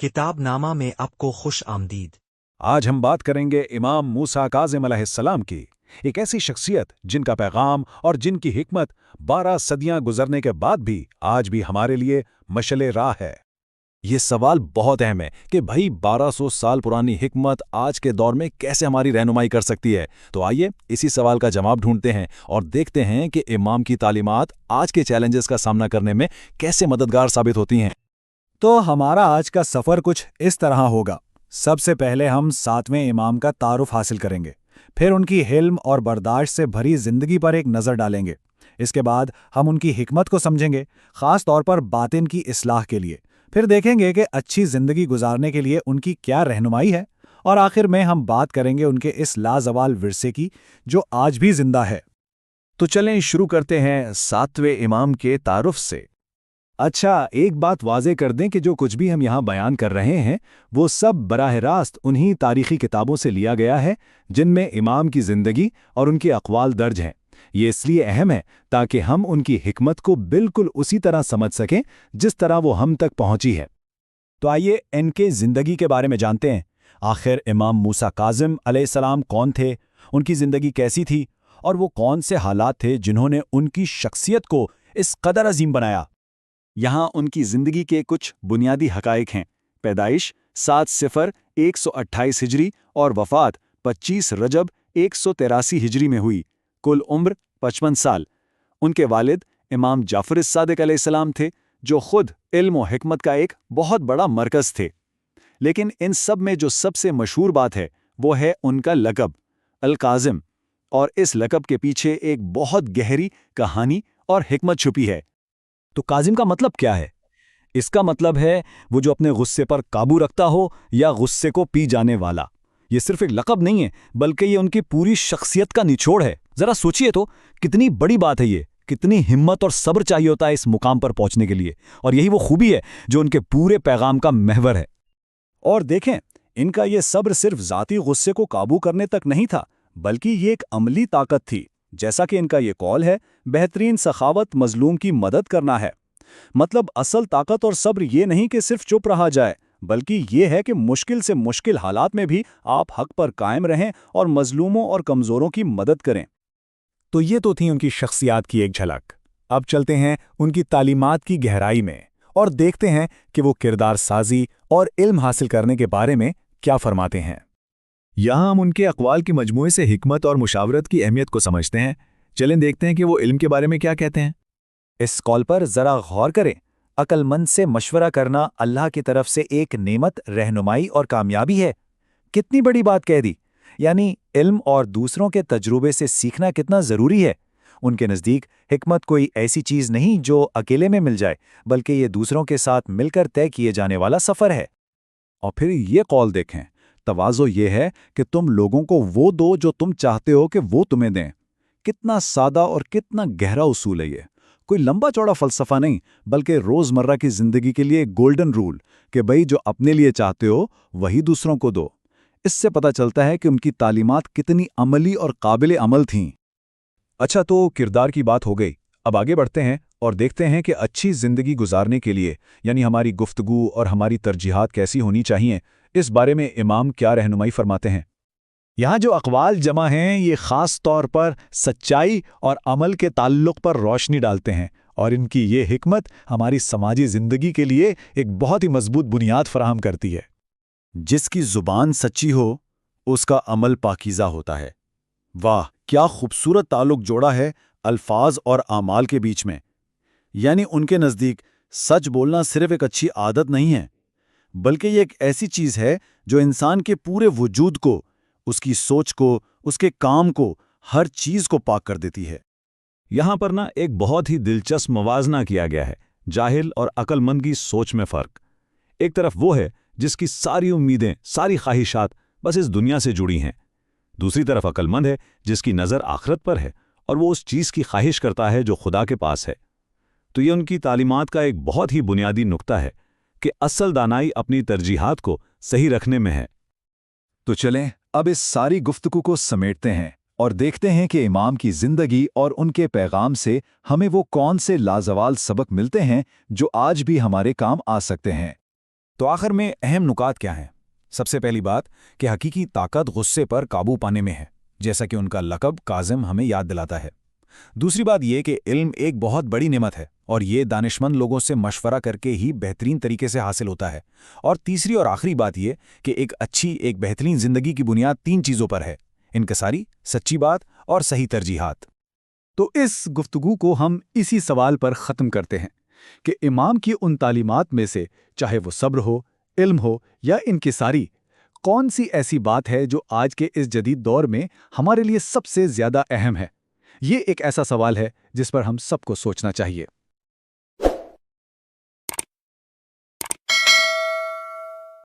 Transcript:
किताब नामा में आपको खुश आमदीद। आज हम बात करेंगे इमाम मूसा काज़िम अलैहिस्सलाम की, एक ऐसी शख्सियत जिनका पैगाम और जिनकी हिकमत 12 सदियां गुजरने के बाद भी आज भी हमारे लिए मशले राह है। ये सवाल बहुत अहम है कि भाई 1200 साल पुरानी हिकमत आज के दौर में कैसे हमारी रहनुमाई कर सकती है। तो आइए इसी सवाल का जवाब ढूंढते हैं और देखते हैं कि इमाम की तालीमात आज के चैलेंजेस का सामना करने में कैसे मददगार साबित होती हैं। तो हमारा आज का सफ़र कुछ इस तरह होगा। सबसे पहले हम 7वें इमाम का तारुफ हासिल करेंगे, फिर उनकी हिल्म और बर्दाश्त से भरी जिंदगी पर एक नज़र डालेंगे। इसके बाद हम उनकी हिकमत को समझेंगे, ख़ास तौर पर बातिन की इस्लाह के लिए। फिर देखेंगे कि अच्छी ज़िंदगी गुजारने के लिए उनकी क्या रहनुमाई है, और आखिर में हम बात करेंगे उनके इस लाजवाल विरसे की जो आज भी जिंदा है। तो चलें शुरू करते हैं 7वें इमाम के तारुफ से। अच्छा, एक बात वाज़े कर दें कि जो कुछ भी हम यहाँ बयान कर रहे हैं वो सब बराह रास्त उन्हीं तारीख़ी किताबों से लिया गया है जिनमें इमाम की ज़िंदगी और उनके अक़वाल दर्ज हैं। ये इसलिए अहम है ताकि हम उनकी हिकमत को बिल्कुल उसी तरह समझ सकें जिस तरह वो हम तक पहुँची है। तो आइए इनके ज़िंदगी के बारे में जानते हैं। आखिर इमाम मूसा काज़िम अलैहिस्सलाम कौन थे, उनकी ज़िंदगी कैसी थी, और वो कौन से हालात थे जिन्होंने उनकी शख्सियत को इस कदर अजीम बनाया। यहाँ उनकी ज़िंदगी के कुछ बुनियादी हक़ाइक़ हैं। पैदाइश 7/0/128 हिजरी और वफ़ात 25 रजब 183 हिजरी में हुई। कुल उम्र 55 साल। उनके वालिद इमाम जाफ़र सादिक़ अलैहिस्सलाम थे जो खुद इल्म और हिकमत का एक बहुत बड़ा मरकज़ थे। लेकिन इन सब में जो सबसे मशहूर बात है वो है उनका लक़ब अल-काज़िम, और इस लक़ब के पीछे एक बहुत गहरी कहानी और हिकमत छुपी है। तो काज़िम का मतलब क्या है? इसका मतलब है वो जो अपने गुस्से पर काबू रखता हो या गुस्से को पी जाने वाला। ये सिर्फ एक लक़ब नहीं है बल्कि ये उनकी पूरी शख्सियत का निचोड़ है। ज़रा सोचिए तो कितनी बड़ी बात है ये, कितनी हिम्मत और सब्र चाहिए होता है इस मुकाम पर पहुंचने के लिए, और यही वो खूबी है जो उनके पूरे पैगाम का महवर है। और देखें, इनका ये सब्र सिर्फ ज़ाती गुस्से को काबू करने तक नहीं था बल्कि ये एक अमली ताकत थी। जैसा कि इनका ये कौल है, बेहतरीन सखावत मजलूम की मदद करना है। मतलब असल ताकत और सब्र ये नहीं कि सिर्फ चुप रहा जाए, बल्कि ये है कि मुश्किल से मुश्किल हालात में भी आप हक पर कायम रहें और मजलूमों और कमज़ोरों की मदद करें। तो ये तो थी उनकी शख्सियत की एक झलक। अब चलते हैं उनकी तालीमात की गहराई में और देखते हैं कि वो किरदार साजी और इल्म हासिल करने के बारे में क्या फरमाते हैं। यहाँ हम उनके अक़वाल की मजमूए से हिकमत और मुशावरत की अहमियत को समझते हैं। चलें देखते हैं कि वो इल्म के बारे में क्या कहते हैं। इस कॉल पर ज़रा गौर करें। अक्लमंद से मशवरा करना अल्लाह की तरफ से एक नेमत, रहनुमाई और कामयाबी है। कितनी बड़ी बात कह दी। यानी इल्म और दूसरों के तजुर्बे से सीखना कितना ज़रूरी है। उनके नज़दीक हिकमत कोई ऐसी चीज़ नहीं जो अकेले में मिल जाए, बल्कि ये दूसरों के साथ मिलकर तय किए जाने वाला सफ़र है। और फिर ये कॉल देखें, तवाज़ो ये है कि तुम लोगों को वो दो जो तुम चाहते हो कि वो तुम्हें दें। कितना सादा और कितना गहरा उसूल है ये। कोई लंबा चौड़ा फ़लसफ़ा नहीं, बल्कि रोज़मर्रा की ज़िंदगी के लिए एक गोल्डन रूल कि भाई जो अपने लिए चाहते हो वही दूसरों को दो। इससे पता चलता है कि उनकी तालीमात कितनी अमली और काबिल अमल थीं। अच्छा, तो किरदार की बात हो गई। अब आगे बढ़ते हैं और देखते हैं कि अच्छी ज़िंदगी गुजारने के लिए यानी हमारी गुफ्तगू और हमारी तरजीहात कैसी होनी चाहिए, इस बारे में इमाम क्या रहनुमाई फरमाते हैं। यहाँ जो अक़वाल जमा हैं ये ख़ास तौर पर सच्चाई और अमल के ताल्लुक़ पर रोशनी डालते हैं, और इनकी ये हिकमत हमारी समाजी ज़िंदगी के लिए एक बहुत ही मजबूत बुनियाद फराहम करती है। जिसकी ज़ुबान सच्ची हो उसका अमल पाकीज़ा होता है। वाह, क्या खूबसूरत ताल्लुक़ जोड़ा है अल्फाज और आमाल के बीच में। यानी उनके नज़दीक सच बोलना सिर्फ एक अच्छी आदत नहीं है, बल्कि ये एक ऐसी चीज़ है जो इंसान के पूरे वजूद को, उसकी सोच को, उसके काम को, हर चीज़ को पाक कर देती है। यहाँ पर ना एक बहुत ही दिलचस्प मवाजना किया गया है जाहिल और अक्लमंद की सोच में फ़र्क। एक तरफ वो है जिसकी सारी उम्मीदें, सारी ख्वाहिशात बस इस दुनिया से जुड़ी हैं। दूसरी तरफ अक्लमंद है जिसकी नज़र आखिरत पर है और वो उस चीज़ की ख्वाहिश करता है जो खुदा के पास है। तो ये उनकी तालीमात का एक बहुत ही बुनियादी नुक्ता है कि असल दानाई अपनी तरजीहात को सही रखने में है। तो चलें अब इस सारी गुफ्तगू को समेटते हैं और देखते हैं कि इमाम की ज़िंदगी और उनके पैगाम से हमें वो कौन से लाजवाल सबक मिलते हैं जो आज भी हमारे काम आ सकते हैं। تو آخر میں اہم نکات کیا ہیں؟ سب سے پہلی بات کہ حقیقی طاقت غصے پر قابو پانے میں ہے، جیسا کہ ان کا لقب کاظم ہمیں یاد دلاتا ہے۔ دوسری بات یہ کہ علم ایک بہت بڑی نعمت ہے اور یہ دانشمند لوگوں سے مشورہ کر کے ہی بہترین طریقے سے حاصل ہوتا ہے۔ اور تیسری اور آخری بات یہ کہ ایک بہترین زندگی کی بنیاد 3 چیزوں پر ہے: انکساری، سچی بات اور صحیح ترجیحات۔ تو اس گفتگو کو ہم اسی سوال پر ختم کرتے ہیں کہ امام کی ان تعلیمات میں سے، چاہے وہ صبر ہو، علم ہو یا انکساری، کون سی ایسی بات ہے جو آج کے اس جدید دور میں ہمارے لیے سب سے زیادہ اہم ہے؟ یہ ایک ایسا سوال ہے جس پر ہم سب کو سوچنا چاہیے۔